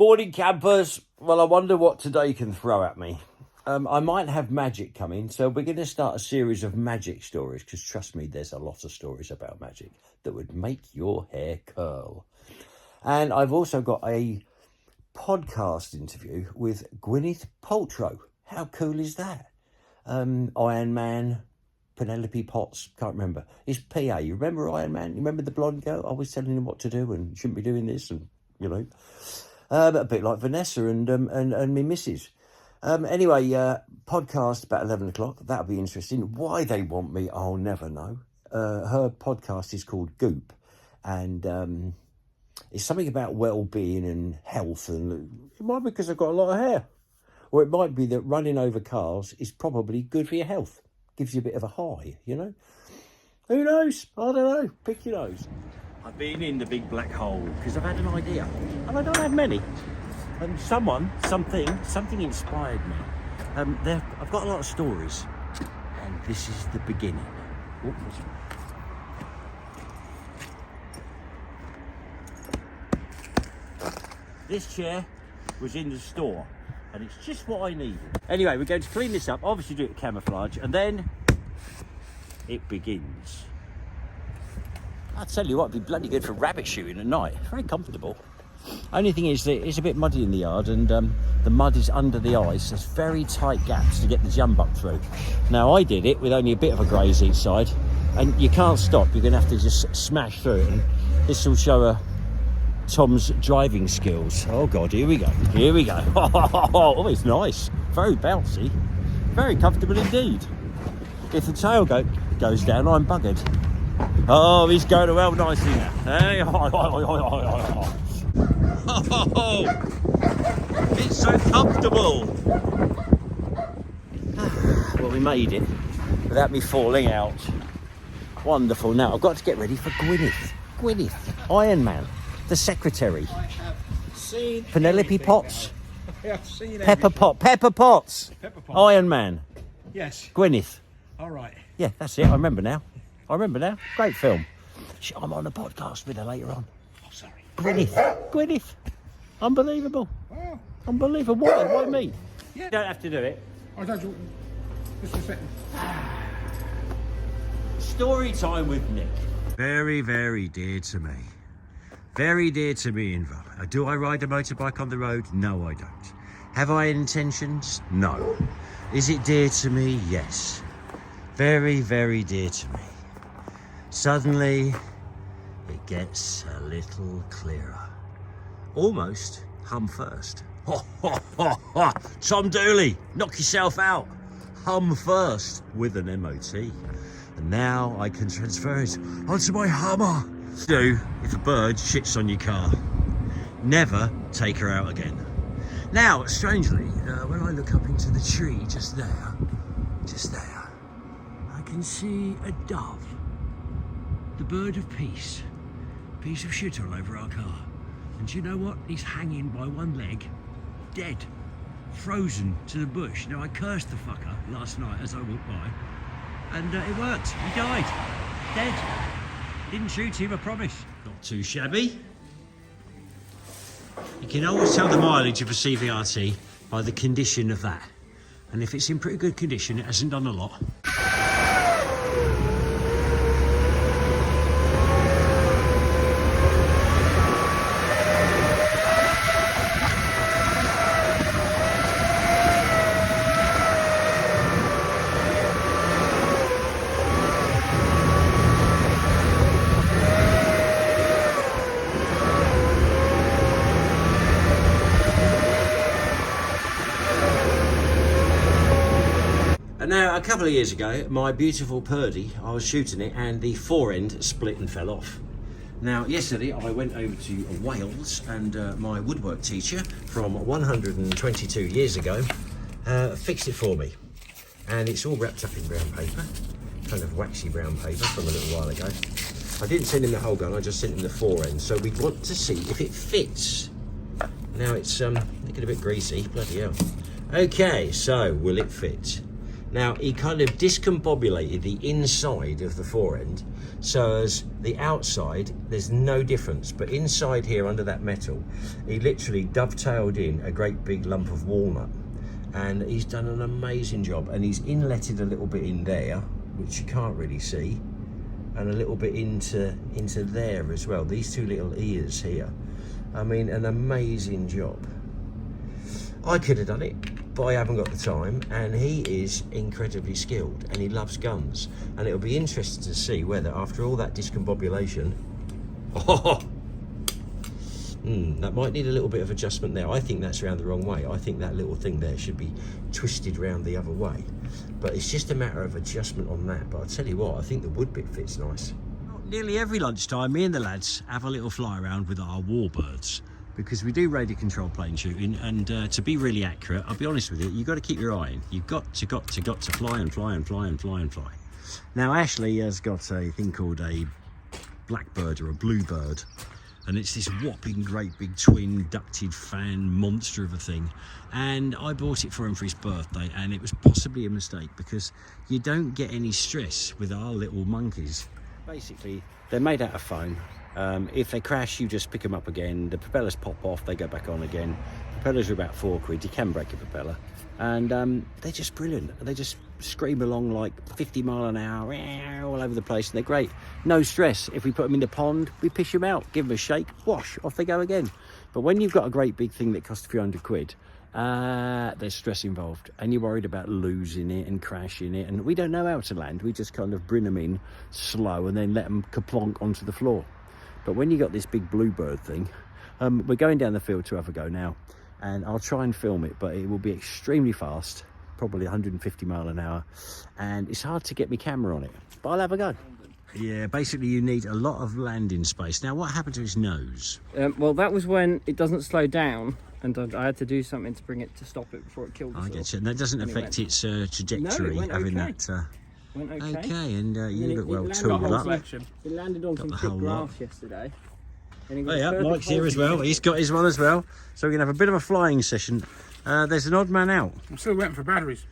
Morning campers. Well, I wonder what today can throw at me. I might have magic coming, so we're going to start a series of magic stories, because trust me, there's a lot of stories about magic that would make your hair curl. And I've also got a podcast interview with Gwyneth Paltrow. How cool is that? Iron Man, Penelope Potts, can't remember. It's PA. You remember Iron Man? You remember the blonde girl? I was telling him what to do and shouldn't be doing this, and you know. A bit like Vanessa and me missus. Anyway, podcast about 11 o'clock. That'll be interesting. Why they want me, I'll never know. Her podcast is called Goop. And it's something about well-being and health. And it might be because I've got a lot of hair. Or it might be that running over cars is probably good for your health. Gives you a bit of a high, you know. Who knows? I don't know. Pick your nose. I've been in the big black hole because I've had an idea, and I don't have many. And something inspired me. I've got a lot of stories, and this is the beginning. This chair was in the store, and it's just what I needed. Anyway, we're going to clean this up, obviously do it camouflage, and then it begins. I tell you what, it'd be bloody good for rabbit shooting at night. Very comfortable. Only thing is that it's a bit muddy in the yard, and the mud is under the ice. There's very tight gaps to get the jump up through. Now, I did it with only a bit of a graze each side, and you can't stop. You're going to have to just smash through it, and this will show Tom's driving skills. Oh, God, here we go. Here we go. Oh, it's nice. Very bouncy. Very comfortable indeed. If the tailgate goes down, I'm buggered. Oh, he's going well nicely now. Hey, it's so comfortable. Well, we made it without me falling out. Wonderful. Now, I've got to get ready for Gwyneth, Iron Man, the secretary. I have seen Penelope Potts. I have seen Pepper Potts. Iron Man. Yes. Gwyneth. All right. Yeah, that's it. I remember now. Great film. I'm on a podcast with her later on. Oh, sorry. Gwyneth. Unbelievable. Oh. Unbelievable. Why me? Yeah. You don't have to do it. I don't. Just a second. Story time with Nick. Very, very dear to me. Very dear to me in Val. Do I ride a motorbike on the road? No, I don't. Have I intentions? No. Is it dear to me? Yes. Very, very dear to me. Suddenly, it gets a little clearer. Almost hum first. Tom Dooley, knock yourself out. Hum first with an MOT. And now I can transfer it onto my Hummer. Do if a bird shits on your car. Never take her out again. Now, strangely, when I look up into the tree just there, I can see a dove. The bird of peace. Piece of shit all over our car. And do you know what? He's hanging by one leg, dead, frozen to the bush. Now, I cursed the fucker last night as I walked by, and it worked. He died. Dead. Didn't shoot him, I promise. Not too shabby. You can always tell the mileage of a CVRT by the condition of that. And if it's in pretty good condition, it hasn't done a lot. Now, a couple of years ago, my beautiful Purdy, I was shooting it and the fore end split and fell off. Now, yesterday I went over to Wales and my woodwork teacher from 122 years ago fixed it for me. And it's all wrapped up in brown paper, kind of waxy brown paper from a little while ago. I didn't send him the whole gun, I just sent him the fore end. So we want to see if it fits. Now it's looking a bit greasy, bloody hell. Okay, so will it fit? Now, he kind of discombobulated the inside of the fore end, so as the outside, there's no difference. But inside here, under that metal, he literally dovetailed in a great big lump of walnut. And he's done an amazing job. And he's inletted a little bit in there, which you can't really see, and a little bit into there as well. These two little ears here. I mean, an amazing job. I could have done it, but I haven't got the time, and he is incredibly skilled and he loves guns, and it'll be interesting to see whether after all that discombobulation that might need a little bit of adjustment there. I think that's around the wrong way. I think that little thing there should be twisted round the other way, but it's just a matter of adjustment on that. But I'll tell you what, I think the wood bit fits nice. Nearly every lunchtime, me and the lads have a little fly around with our warbirds, because we do radio control plane shooting, and to be really accurate, I'll be honest with you, you've got to keep your eye in. You've got to fly and fly and fly and fly and fly. Now Ashley has got a thing called a blackbird or a bluebird, and it's this whopping great big twin ducted fan monster of a thing, and I bought it for him for his birthday, and it was possibly a mistake because you don't get any stress with our little monkeys. Basically, they're made out of foam. If they crash, you just pick them up again. The propellers pop off, they go back on again. Propellers are about £4. You can break a propeller, and they're just brilliant. They just scream along like 50 mile an hour all over the place, and they're great. No stress. If we put them in the pond, we fish them out, give them a shake, wash, off they go again. But when you've got a great big thing that costs a few £100, there's stress involved, and you're worried about losing it and crashing it, and we don't know how to land. We just kind of bring them in slow and then let them kaplonk onto the floor. But when you got this big bluebird thing, we're going down the field to have a go now, and I'll try and film it, but it will be extremely fast, probably 150 mile an hour, and it's hard to get my camera on it, but I'll have a go. Yeah, basically you need a lot of landing space. Now, what happened to his nose? Well, that was when it doesn't slow down, and I had to do something to bring it to stop it before it killed us. I get you. And that doesn't affect its trajectory, no, it went having okay. that... Went okay. Okay, and you look well landed tooled on up. some- It landed on some the thick whole grass lot. yesterday. And he Oh got yeah, a perfect Mike's here hole as to well. get He's got his one as well. So we're going to have a bit of a flying session. There's an odd man out. I'm still waiting for batteries.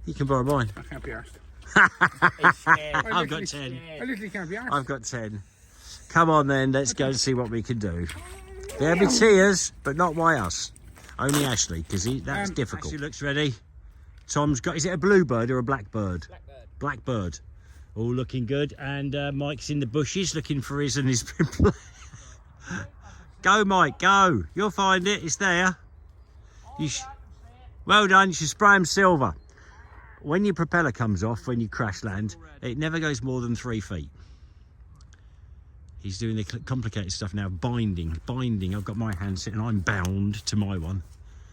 You can borrow mine. I can't be asked. I've got 10. I literally can't be asked. I've got 10. Come on then, let's go and see what we can do. There'll be tears, but not by us. Only Ashley, because that's difficult. Ashley looks ready. Tom's got, is it a bluebird or a blackbird? Blackbird. All looking good. And Mike's in the bushes looking for his and his... Go, Mike, go. You'll find it. It's there. Well done. You should spray him silver. When your propeller comes off, when you crash land, it never goes more than 3 feet. He's doing the complicated stuff now. Binding. I've got my hand set and I'm bound to my one.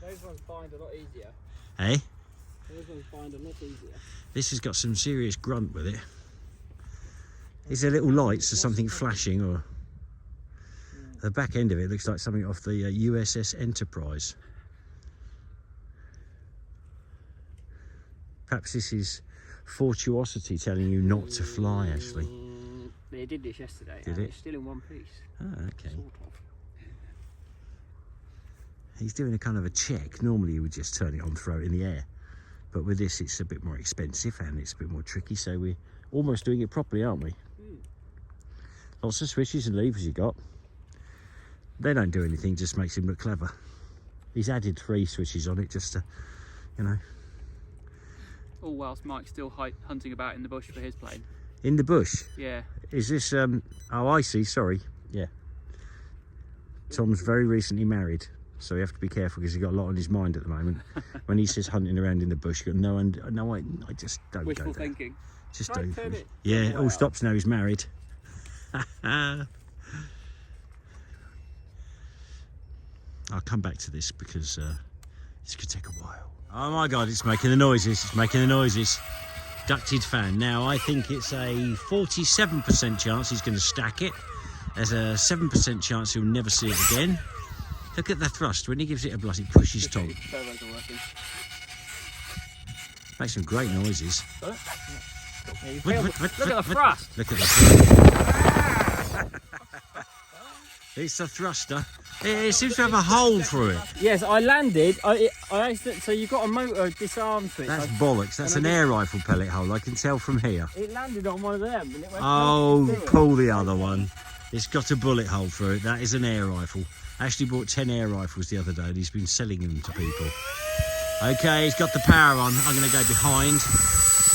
Those ones bind a lot easier. Eh? Those ones bind a lot easier. This has got some serious grunt with it. Is there little lights or something flashing, or the back end of it looks like something off the USS Enterprise. Perhaps this is Fortuosity telling you not to fly, Ashley. They did this yesterday. Did it? It's still in one piece. Ah, okay. Sort of. He's doing a kind of a check. Normally you would just turn it on, throw it in the air. But with this, it's a bit more expensive and it's a bit more tricky. So we're almost doing it properly, aren't we? Lots of switches and levers you got. They don't do anything, just makes him look clever. He's added 3 switches on it just to, you know. All whilst Mike's still hunting about in the bush for his plane. In the bush? Yeah. Is this, oh I see, sorry. Yeah. Tom's very recently married, so you have to be careful because he's got a lot on his mind at the moment. When he says hunting around in the bush, you got I just don't Wishful go there. thinking. Just Right, don't. turn it. Yeah, it all stops now he's married. I'll come back to this because this could take a while. Oh my God, it's making the noises. It's making the noises. Ducted fan. Now, I think it's a 47% chance he's going to stack it. There's a 7% chance he'll never see it again. Look at the thrust. When he gives it a blast, it pushes top. Turbos are working. Makes some great noises. Look Look at the thrust. Look at the thrust. It's a thruster. It seems to have a hole through it. Yes, I landed. So you've got a motor disarm switch. That's bollocks. That's an air rifle pellet hole. I can tell from here. It landed on one of them and it went. Oh, pull the other one. It's got a bullet hole through it. That is an air rifle. Ashley bought 10 air rifles the other day and he's been selling them to people. Okay, he's got the power on. I'm going to go behind.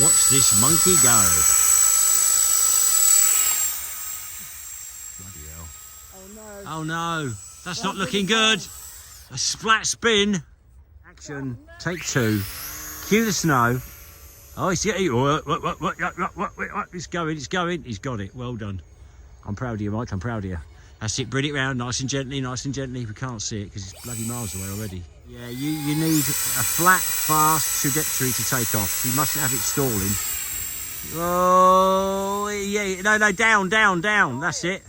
Watch this monkey go. Bloody hell. Oh no. Oh no, that's not looking good. A splat spin. Action, take 2. Cue the snow. Oh, it's getting. It's going, it's going. He's got it. Well done. I'm proud of you, Mike. I'm proud of you. That's it. Bring it round nice and gently, nice and gently. We can't see it because it's bloody miles away already. Yeah, you need a flat, fast trajectory to take off. You mustn't have it stalling. Oh, yeah. No, down. That's it.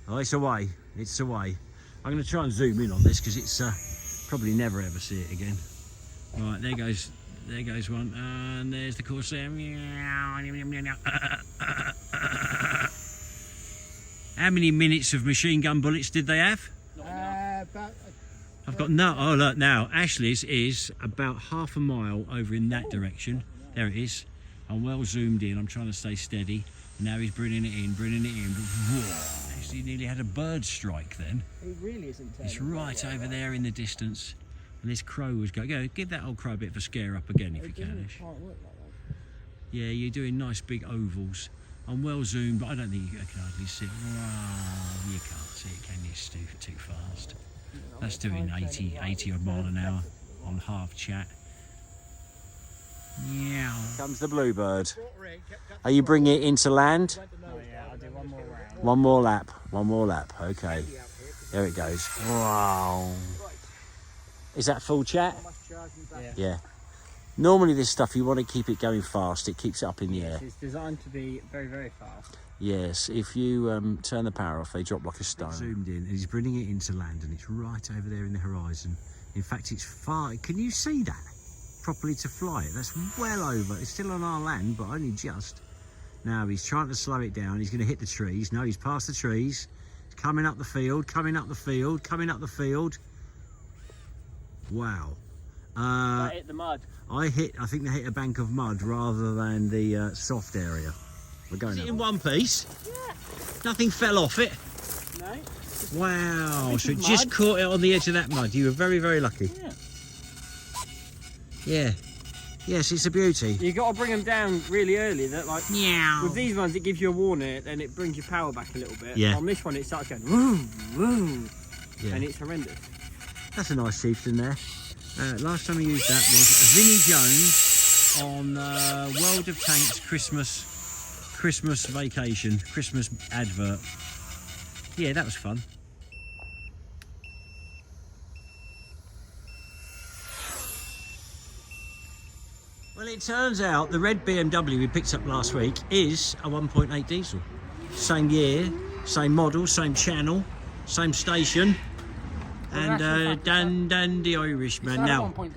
Oh, it's away. It's away. I'm going to try and zoom in on this because it's probably never ever see it again. Right, there goes one. And there's the Corsair. How many minutes of machine gun bullets did they have? I've got no. Oh, look now. Ashley's is about half a mile over in that direction. There it is. I'm well zoomed in. I'm trying to stay steady. Now he's bringing it in. Whoa. Actually, nearly had a bird strike then. It really isn't. It's right over there in the distance. And this crow was going. Go, give that old crow a bit of a scare up again if you can, Ash. Yeah, you're doing nice big ovals. I'm well zoomed, but I don't think you can hardly see it. Wow, you can't see it, can you? It's too fast. That's doing 80 odd mile an hour on half chat. Yeah. Comes the bluebird. Are you bringing it into land? Oh yeah, I'll do one more round. One more lap. Okay. There it goes. Wow. Is that full chat? Yeah. Normally this stuff, you want to keep it going fast. It keeps it up in the air. It's designed to be very, very fast. Yes, if you turn the power off, they drop like a stone. Zoomed in, and he's bringing it into land, and it's right over there in the horizon. In fact, it's far. Can you see that properly to fly it? That's well over. It's still on our land, but only just. Now he's trying to slow it down. He's going to hit the trees. No, he's past the trees. He's coming up the field. Wow. I hit the mud. I think they hit a bank of mud rather than the soft area. We're going in one piece. Yeah. Nothing fell off it. No. Wow. So it just caught it on the edge of that mud. You were very, very lucky. Yeah. Yeah. Yes, it's a beauty. You got to bring them down really early. That like. Meow. With these ones, it gives you a warning, and it brings your power back a little bit. Yeah. On this one, it starts going woo, woo, Yeah. and it's horrendous. That's a nice chieftain there. Last time I used that was Vinnie Jones on World of Tanks Christmas vacation, Christmas advert. Yeah, that was fun. Well, it turns out the red BMW we picked up last week is a 1.8 diesel. Same year, same model, same channel, same station. And Dan the Irishman It's now. not a 1.8,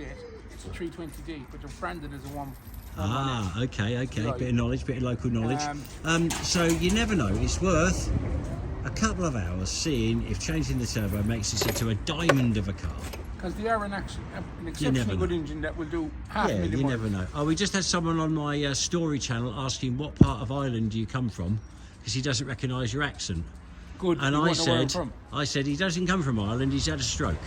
it's a 320D, but they're branded as a 1. Ah, okay. Right. Bit of knowledge, bit of local knowledge. So you never know. It's worth a couple of hours seeing if changing the turbo makes this into a diamond of a car. Because they are an never exceptionally know. good engine that will do half a Yeah, million you miles. never know. Oh, we just had someone on my story channel asking what part of Ireland do you come from, because he doesn't recognise your accent. Good. And you I won't know where I'm said, from. he doesn't come from Ireland, he's had a stroke.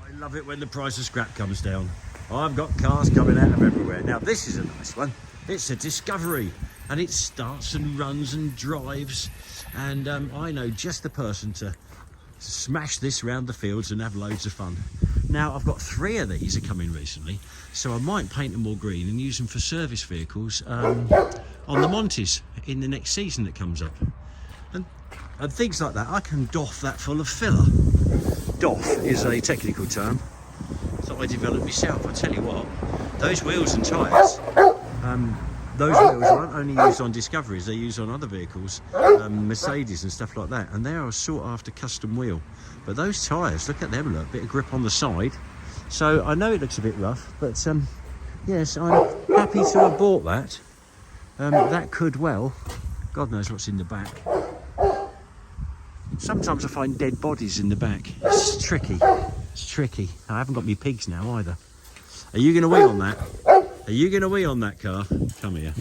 I love it when the price of scrap comes down. I've got cars coming out of everywhere. Now this is a nice one. It's a Discovery, and it starts and runs and drives. And I know just the person to smash this round the fields and have loads of fun. Now I've got 3 of these are coming recently, so I might paint them all green and use them for service vehicles on the Montes in the next season that comes up. And things like that, I can doff that full of filler. Doff is a technical term that I developed myself. I tell you what, those wheels and tyres, those wheels aren't only used on Discoveries, they're used on other vehicles, Mercedes and stuff like that, and they are a sought after custom wheel. But those tyres, look at them, look, bit of grip on the side. So I know it looks a bit rough, but yes, I'm happy to have bought that. That could well, God knows what's in the back. Sometimes I find dead bodies in the back. It's tricky. It's tricky. I haven't got me pigs now either. Are you going to wee on that? Are you going to wee on that car? Come here.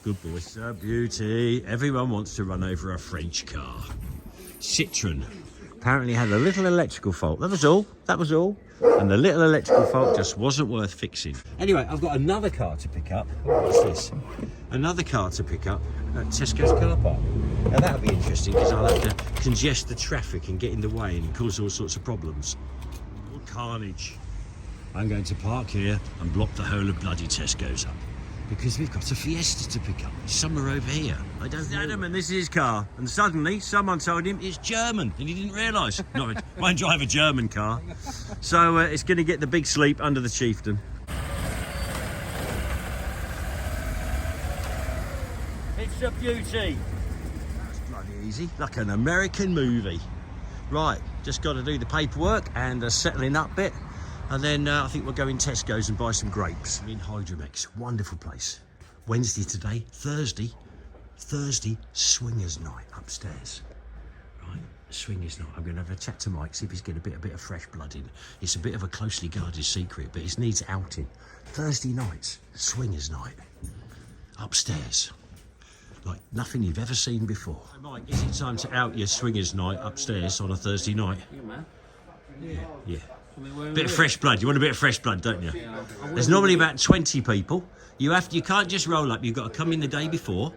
Good boy. It's a beauty. Everyone wants to run over a French car. Citroen. Apparently had a little electrical fault. That was all. That was all. And the little electrical fault just wasn't worth fixing. Anyway, I've got another car to pick up. What's this? Another car to pick up at Tesco's car park. Now that'll be interesting because I'll have to congest the traffic and get in the way and cause all sorts of problems. All carnage. I'm going to park here and block the whole of bloody Tesco's up. Because we've got a Fiesta to pick up. It's somewhere over here. I don't know. Adam, and this is his car. And suddenly, someone told him it's German. And he didn't realise. No, I won't drive a German car. So it's going to get the big sleep under the chieftain. It's a beauty. That's bloody easy. Like an American movie. Right, just got to do the paperwork and the settling up bit. And then I think we'll go in Tesco's and buy some grapes. In Hydromex, wonderful place. Wednesday today, Thursday, swingers night upstairs. Right, swingers night. I'm going to have a chat to Mike, see if he's getting a bit of fresh blood in. It's a bit of a closely guarded secret, but it needs outing. Thursday nights, swingers night, upstairs. Like nothing you've ever seen before. Hey Mike, is it time to out your swingers night upstairs on a Thursday night? Yeah, man. Yeah. Bit of fresh blood. You want a bit of fresh blood, don't you? There's normally about 20 people. You can't just roll up. You've got to come in the day before,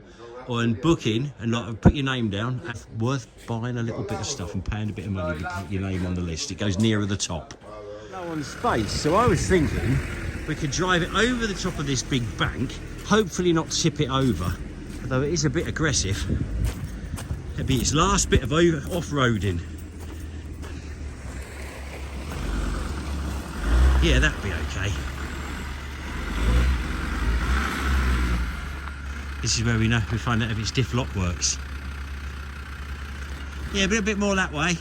and book in and like put your name down. It's worth buying a little bit of stuff and paying a bit of money to put your name on the list. It goes nearer the top. No one's space, so I was thinking we could drive it over the top of this big bank. Hopefully not tip it over, although it is a bit aggressive. It'll be its last bit of off-roading. Yeah, that'd be okay. This is where we find out if its diff lock works. Yeah, but a bit more that way.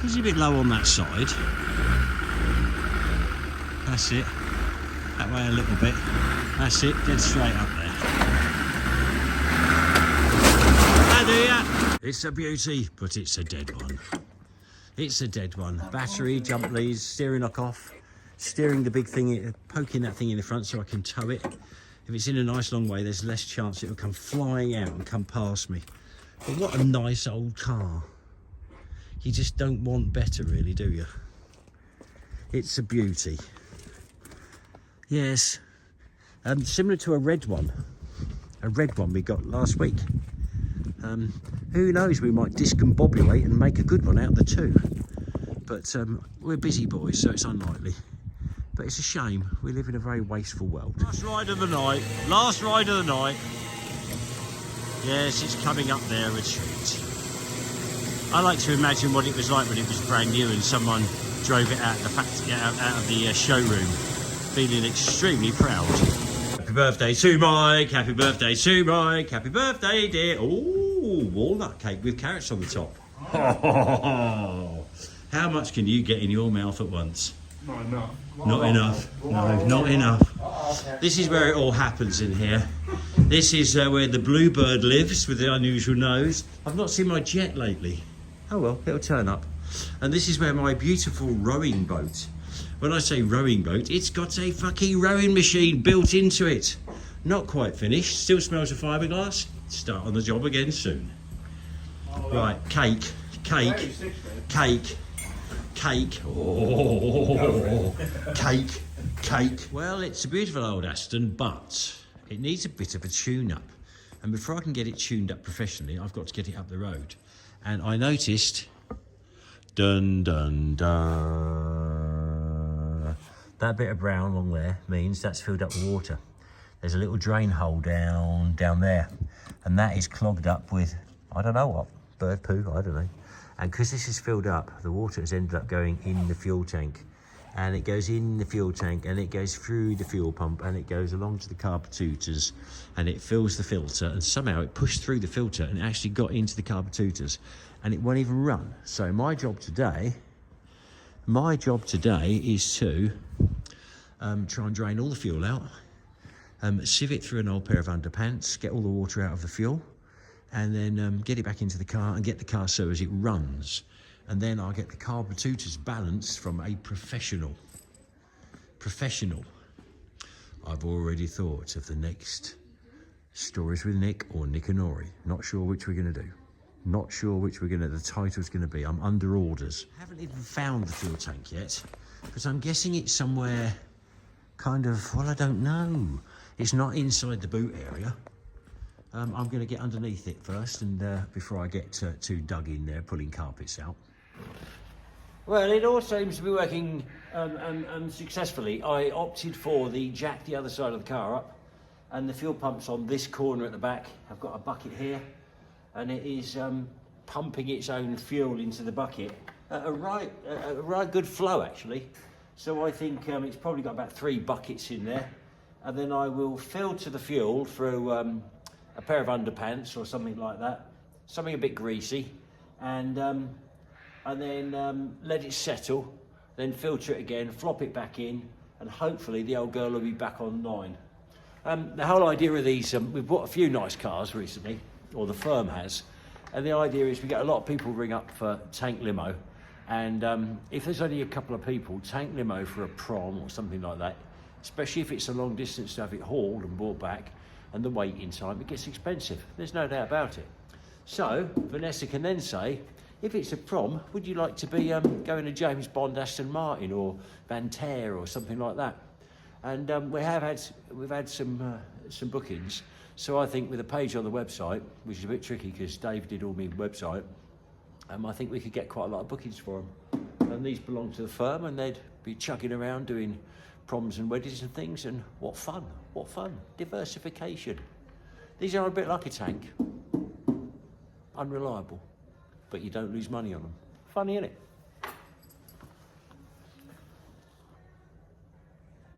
It's a bit low on that side. That's it. That way a little bit. That's it, dead straight up there. How do ya? It's a beauty, but it's a dead one. It's a dead one. Battery, jump leads, steering lock off, steering the big thing, poking that thing in the front so I can tow it. If it's in a nice long way, there's less chance it will come flying out and come past me. But what a nice old car. You just don't want better, really, do you? It's a beauty. Yes. Similar to a red one we got last week. Who knows, we might discombobulate and make a good one out of the two. But we're busy boys, so it's unlikely. But it's a shame. We live in a very wasteful world. Last ride of the night. Last ride of the night. Yes, it's coming up there a treat. I like to imagine what it was like when it was brand new and someone drove it out of the factory, out of the showroom, feeling extremely proud. Happy birthday to Mike. Happy birthday to Mike. Happy birthday, dear. Oh, walnut cake with carrots on the top. Oh, how much can you get in your mouth at once? Not enough. Not enough. No, not enough. This is where it all happens in here. This is where the bluebird lives with the unusual nose. I've not seen my jet lately. Oh well, it'll turn up. And this is where my beautiful rowing boat. When I say rowing boat, it's got a fucking rowing machine built into it. Not quite finished. Still smells of fiberglass. Start on the job again soon. Right, cake. Oh, cake. Well, it's a beautiful old Aston, but it needs a bit of a tune-up. And before I can get it tuned up professionally, I've got to get it up the road. And I noticed, dun dun dun, that bit of brown along there means that's filled up with water. There's a little drain hole down there, and that is clogged up with, I don't know what, bird poo, I don't know. And because this is filled up, the water has ended up going in the fuel tank. And it goes in the fuel tank, and it goes through the fuel pump, and it goes along to the carburetors, and it fills the filter, and somehow it pushed through the filter and actually got into the carburetors, and it won't even run. So my job today is to try and drain all the fuel out, sieve it through an old pair of underpants, get all the water out of the fuel, and then get it back into the car and get the car so as it runs. And then I'll get the carburetors balanced from a professional. I've already thought of the next Stories with Nick or Nick and Ori. Not sure which we're going to do. Not sure which the title's going to be. I'm under orders. Haven't even found the fuel tank yet, because I'm guessing it's somewhere kind of, well, I don't know. It's not inside the boot area. I'm going to get underneath it first, and before I get too dug in there pulling carpets out. Well, it all seems to be working successfully. I opted for the jack the other side of the car up, and the fuel pump's on this corner at the back. I've got a bucket here, and it is pumping its own fuel into the bucket at a right good flow, actually. So I think it's probably got about 3 buckets in there, and then I will filter the fuel through a pair of underpants or something like that, something a bit greasy, and then let it settle, then filter it again, flop it back in, and hopefully the old girl will be back online. The whole idea of these, we've bought a few nice cars recently, or the firm has, and the idea is we get a lot of people ring up for tank limo, and if there's only a couple of people, tank limo for a prom or something like that, especially if it's a long distance to have it hauled and brought back, and the waiting time, it gets expensive. There's no doubt about it. So Vanessa can then say, if it's a prom, would you like to be going to James Bond Aston Martin or Van Ter or something like that? And we've had some bookings. So I think with a page on the website, which is a bit tricky because Dave did all my website, I think we could get quite a lot of bookings for them. And these belong to the firm, and they'd be chugging around doing proms and weddings and things. And what fun! What fun! Diversification. These are a bit like a tank. Unreliable, but you don't lose money on them. Funny, isn't it?